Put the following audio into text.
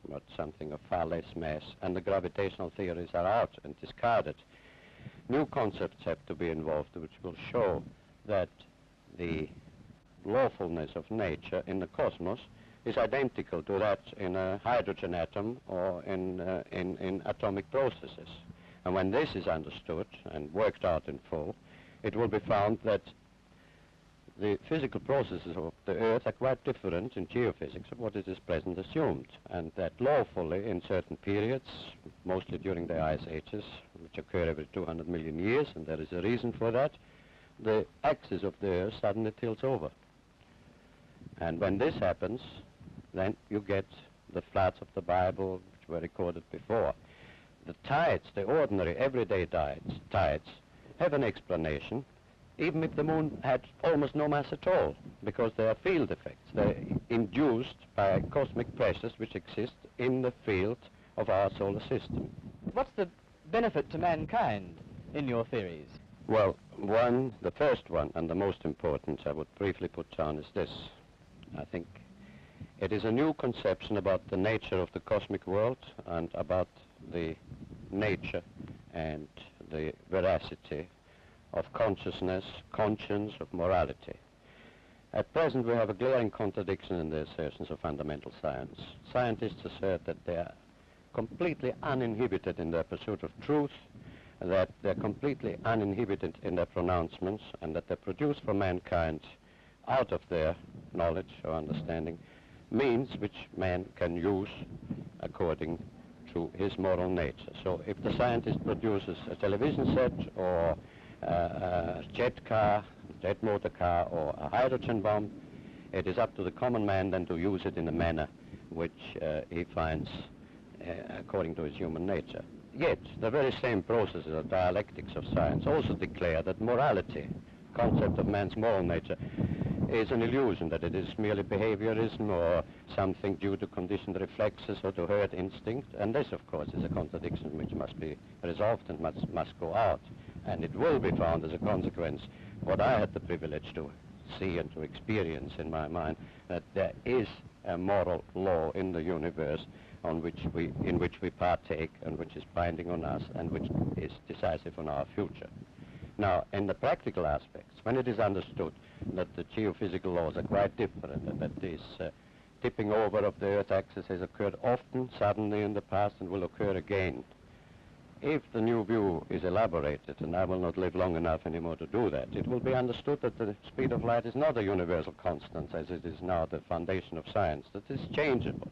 but something of far less mass, and the gravitational theories are out and discarded. New concepts have to be involved which will show that the lawfulness of nature in the cosmos is identical to that in a hydrogen atom or in atomic processes. And when this is understood and worked out in full, it will be found that the physical processes of the Earth are quite different in geophysics of what it is present assumed, and that lawfully in certain periods, mostly during the ice ages, which occur every 200 million years, and there is a reason for that, the axis of the Earth suddenly tilts over. And when this happens, then you get the floods of the Bible, which were recorded before. The tides, the ordinary everyday tides, have an explanation, even if the moon had almost no mass at all, because they are field effects. They're induced by cosmic pressures which exist in the field of our solar system. What's the benefit to mankind in your theories? Well, the first one, and the most important I would briefly put down is this. I think it is a new conception about the nature of the cosmic world and about the nature and the veracity of consciousness, conscience, of morality. At present, we have a glaring contradiction in the assertions of fundamental science. Scientists assert that they are completely uninhibited in their pursuit of truth, that they're completely uninhibited in their pronouncements, and that they produce for mankind, out of their knowledge or understanding, means which man can use according to his moral nature. So if the scientist produces a television set or a jet motor car, or a hydrogen bomb, it is up to the common man then to use it in a manner which he finds according to his human nature. Yet, the very same processes of dialectics of science also declare that morality, concept of man's moral nature, is an illusion, that it is merely behaviorism or something due to conditioned reflexes or to herd instinct. And this, of course, is a contradiction which must be resolved and must go out. And it will be found as a consequence, what I had the privilege to see and to experience in my mind, that there is a moral law in the universe in which we partake and which is binding on us and which is decisive on our future. Now, in the practical aspects, when it is understood that the geophysical laws are quite different and that this tipping over of the Earth axis has occurred often, suddenly in the past, and will occur again, if the new view is elaborated, and I will not live long enough anymore to do that, it will be understood that the speed of light is not a universal constant, as it is now the foundation of science, that it is changeable.